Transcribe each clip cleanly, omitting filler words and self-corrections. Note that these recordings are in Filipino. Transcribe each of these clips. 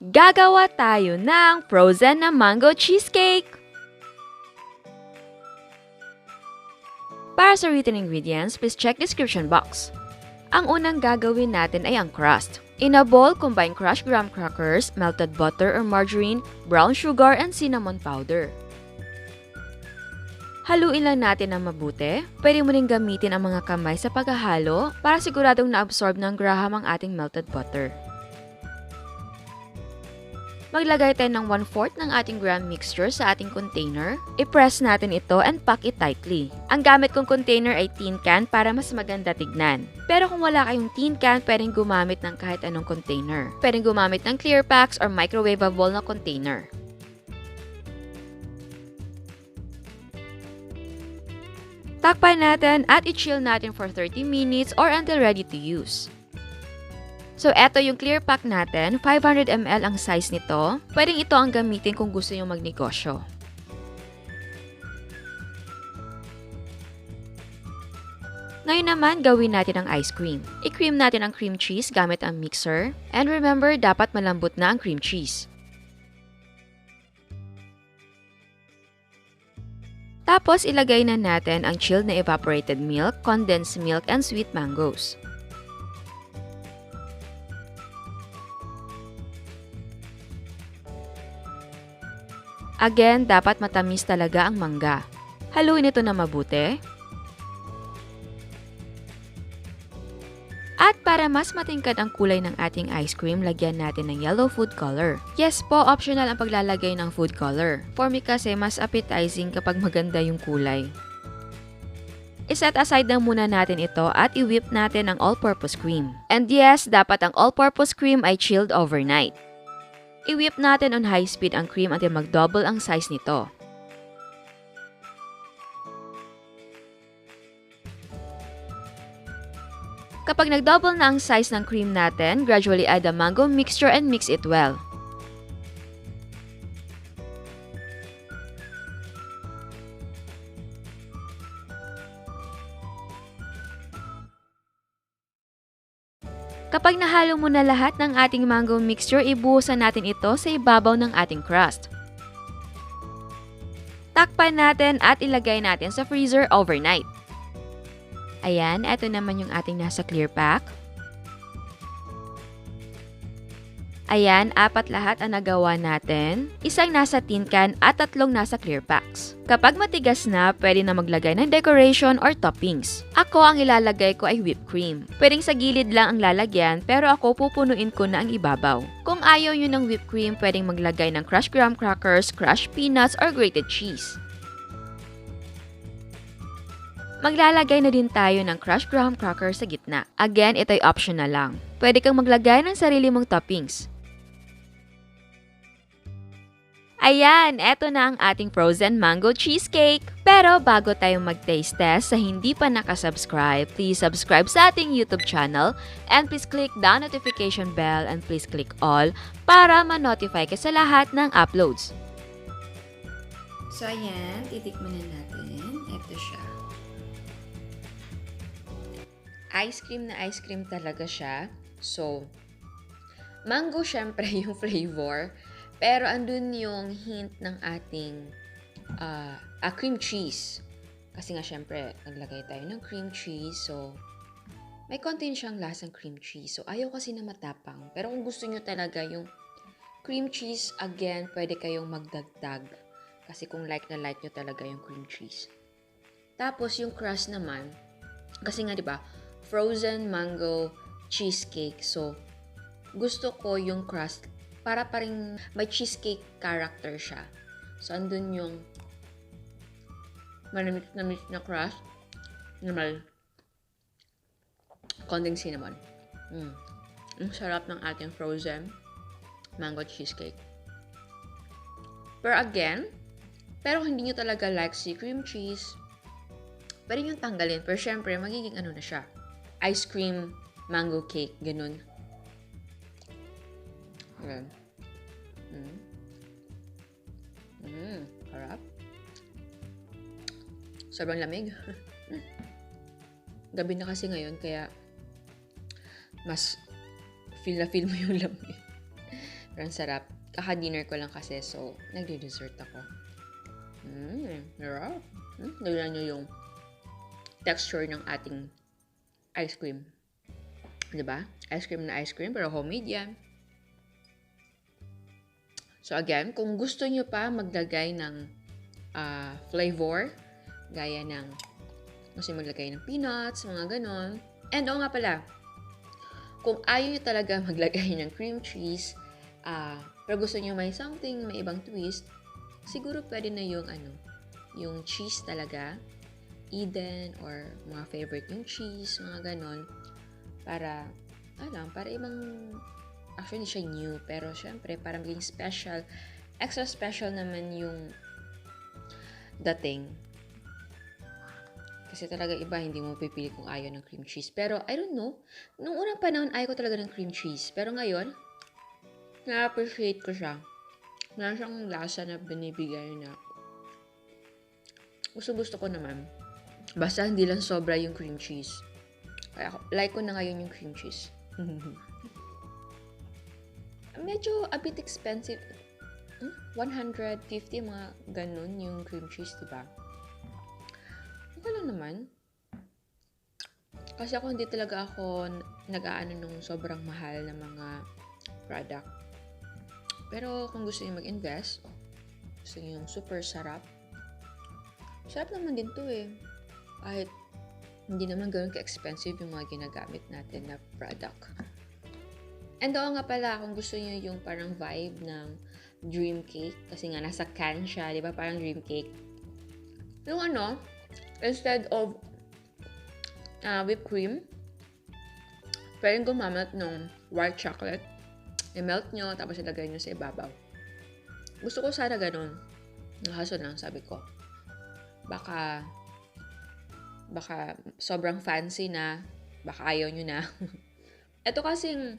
Gagawa tayo ng frozen na mango cheesecake! Para sa written ingredients, please check description box. Ang unang gagawin natin ay ang crust. In a bowl, combine crushed graham crackers, melted butter or margarine, brown sugar, and cinnamon powder. Haluin lang natin ng mabuti. Pwede mo rin gamitin ang mga kamay sa paghahalo para siguradong na-absorb ng graham ang ating melted butter. Maglagay tayo ng 1/4 ng ating graham mixture sa ating container. I-press natin ito and pack it tightly. Ang gamit kong container ay tin can para mas maganda tignan. Pero kung wala kayong tin can, pwedeng gumamit ng kahit anong container. Pwedeng gumamit ng clear packs or microwavable na container. Takpan natin at i-chill natin for 30 minutes or until ready to use. So, eto yung clear pack natin. 500 ml ang size nito. Pwedeng ito ang gamitin kung gusto nyo magnegosyo. Ngayon naman, gawin natin ang ice cream. I-cream natin ang cream cheese gamit ang mixer. And remember, dapat malambot na ang cream cheese. Tapos, ilagay na natin ang chilled na evaporated milk, condensed milk, and sweet mangoes. Again, dapat matamis talaga ang mangga. Haluin ito na mabuti. At para mas matingkad ang kulay ng ating ice cream, lagyan natin ng yellow food color. Yes po, optional ang paglalagay ng food color. For me kasi, mas appetizing kapag maganda yung kulay. I-set aside lang muna natin ito at i-whip natin ang all-purpose cream. And yes, dapat ang all-purpose cream ay chilled overnight. I-whip natin on high speed ang cream until mag-double ang size nito. Kapag nag-double na ang size ng cream natin, gradually add the mango mixture and mix it well. Kapag nahalo mo na lahat ng ating mango mixture, ibuhusan natin ito sa ibabaw ng ating crust. Takpan natin at ilagay natin sa freezer overnight. Ayan, ito naman yung ating nasa clear pack. Ayan, 4 lahat ang nagawa natin. Isang nasa tin can at 3 nasa clear packs. Kapag matigas na, pwede na maglagay ng decoration or toppings. Ako, ang ilalagay ko ay whipped cream. Pwedeng sa gilid lang ang lalagyan, pero ako pupunuin ko na ang ibabaw. Kung ayaw nyo ng whipped cream, pwedeng maglagay ng crushed graham crackers, crushed peanuts, or grated cheese. Maglalagay na din tayo ng crushed graham crackers sa gitna. Again, ito'y optional lang. Pwede kang maglagay ng sarili mong toppings. Ayan, eto na ang ating frozen mango cheesecake. Pero bago tayo mag-taste test, sa hindi pa nakasubscribe, please subscribe sa ating YouTube channel and please click the notification bell and please click all para ma-notify ka sa lahat ng uploads. So ayan, titikman na natin. Eto siya. Ice cream talaga siya. So, mango syempre yung flavor. Pero andun yung hint ng ating cream cheese. Kasi nga syempre, naglagay tayo ng cream cheese. So, may konti siyang lasang cream cheese. So, ayaw kasi na matapang. Pero kung gusto nyo talaga yung cream cheese, again, pwede kayong magdagdag. Kasi kung like na like nyo talaga yung cream cheese. Tapos, yung crust naman, kasi nga diba, frozen mango cheesecake. So, gusto ko yung crust para pa rin may cheesecake character siya. So, andun yung malamig na crust na may konting cinnamon. Ang sarap ng ating frozen mango cheesecake. Pero hindi nyo talaga like si cream cheese, pwede nyo tanggalin. Pero syempre, magiging ano na siya. Ice cream mango cake, ganun. Ayan. Harap. Sobrang lamig. Gabi na kasi ngayon, kaya mas feel na feel mo yung lamig. Parang sarap. Kaka-dinner ko lang kasi, so nagde-dessert ako. Sarap. Tignan nyo yung texture ng ating ice cream. Diba? Ice cream, pero homemade yan. So again, kung gusto nyo pa maglagay ng flavor, gaya ng, gusto maglagay ng peanuts, mga ganon. And nga pala, kung ayaw nyo talaga maglagay ng cream cheese, pero gusto nyo may something, may ibang twist, siguro pwede na yung yung cheese talaga, Eden, or mga favorite yung cheese, mga ganon, para ibang, actually hindi siya new, pero syempre parang maging special, extra special naman yung dating. Kasi talaga iba, hindi mo pipili kung ayaw ng cream cheese. Pero I don't know, nung unang panahon ayaw ko talaga ng cream cheese, pero ngayon na-appreciate ko siya. Meron siyang lasa na binibigay na gusto ko naman. Basta hindi lang sobra yung cream cheese. Kaya like ko na ngayon yung cream cheese. Medyo a bit expensive. 150, mga ganun yung cream cheese, diba? Okay lang naman. Kasi hindi talaga ako nag-aano nung sobrang mahal na mga product. Pero kung gusto niyo mag-invest, gusto niyo yung super sarap, sarap naman din to eh. Kahit hindi naman ganoon ka-expensive yung mga ginagamit natin na product. And nga pala, kung gusto niyo yung parang vibe ng dream cake, kasi nga nasa can siya, di ba? Parang dream cake. Yung instead of whipped cream, pwedeng gumamit ng white chocolate. I-melt nyo, tapos ilagay nyo sa ibabaw. Gusto ko sana ganun. Kaso lang, sabi ko, baka sobrang fancy na, baka ayaw nyo na. Ito kasing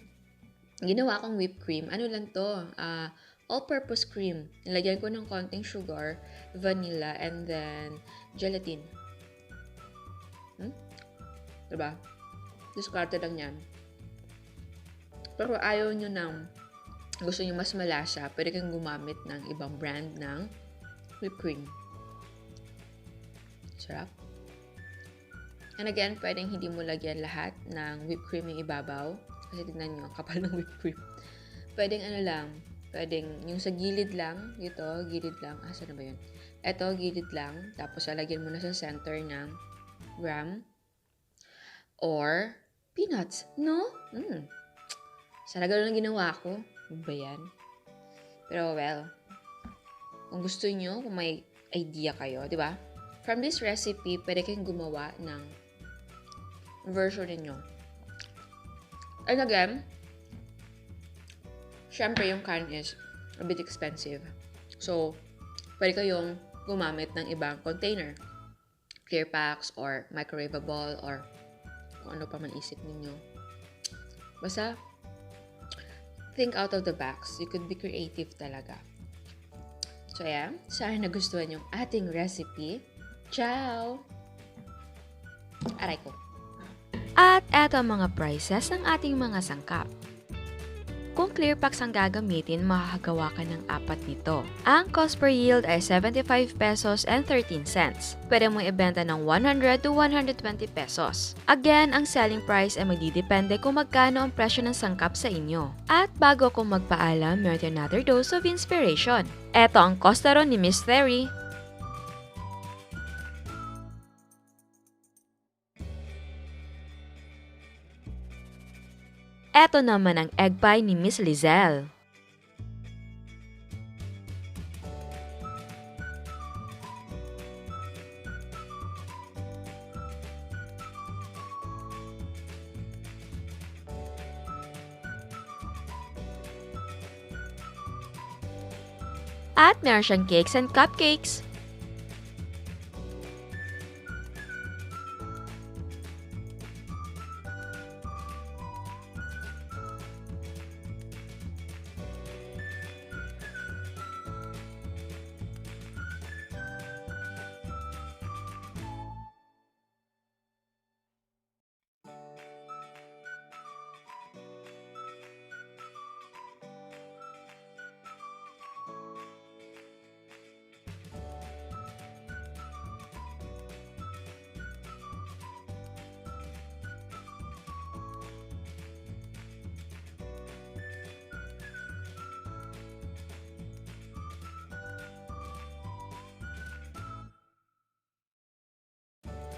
ginawa kong whipped cream, lang to, all-purpose cream. Nilagyan ko ng konting sugar, vanilla, and then gelatin. Diba? Discarded lang yan. Pero ayaw nyo gusto nyo mas malasa, pwede kang gumamit ng ibang brand ng whipped cream. Sarap. And again, pwedeng hindi mo lagyan lahat ng whipped cream yung ibabaw. Kasi tignan nyo, kapal ng whipped cream. Pwedeng pwedeng yung sa gilid lang, gilid lang. Saan na ba yun? Ito, gilid lang. Tapos, lalagyan mo na sa center ng graham or peanuts. No? Sana gano'n ang ginawa ko. Ano ba yan? Pero well, kung gusto nyo, kung may idea kayo, di ba? From this recipe, pwede kayong gumawa ng version ninyo. And again, syempre yung can is a bit expensive. So, pwede kayong gumamit ng ibang container. Clear packs or microwavable or kung ano pa man isip ninyo. Basta, think out of the box. You could be creative talaga. So, ayan. Sana nagustuhan yung ating recipe. Ciao! Aray ko. At eto ang mga prices ng ating mga sangkap. Kung clear packs ang gagamitin, makakagawa ka ng 4 nito. Ang cost per yield ay 75 pesos and 13 cents. Pwede mong ibenta ng 100 to 120 pesos. Again, ang selling price ay magdidepende kung magkano ang presyo ng sangkap sa inyo. At bago ko magpaalam, meron another dose of inspiration. Eto ang kosta ron ni Miss Terry. Eto naman ang egg pie ni Miss Lizelle. At meron siyang cakes and cupcakes.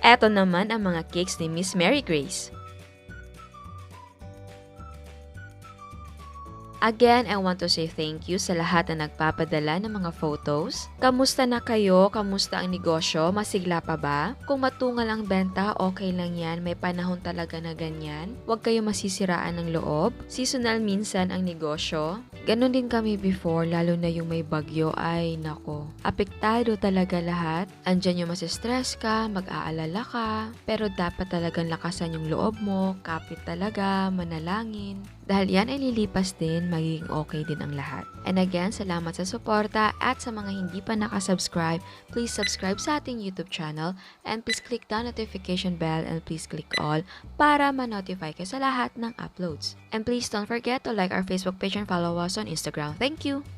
Eto naman ang mga cakes ni Miss Mary Grace. Again, I want to say thank you sa lahat na nagpapadala ng mga photos. Kamusta na kayo? Kamusta ang negosyo? Masigla pa ba? Kung matungal ang benta, okay lang yan. May panahon talaga na ganyan. Huwag kayo masisiraan ng loob. Seasonal minsan ang negosyo. Ganon din kami before, lalo na yung may bagyo. Ay, nako. Apektado talaga lahat. Andyan yung masistress ka, mag-aalala ka. Pero dapat talagang lakasan yung loob mo, kapit talaga, manalangin. Dahil yan ay lilipas din, magiging okay din ang lahat. And again, salamat sa suporta at sa mga hindi pa nakasubscribe, please subscribe sa ating YouTube channel and please click the notification bell and please click all para ma-notify kayo sa lahat ng uploads. And please don't forget to like our Facebook page and follow us on Instagram. Thank you!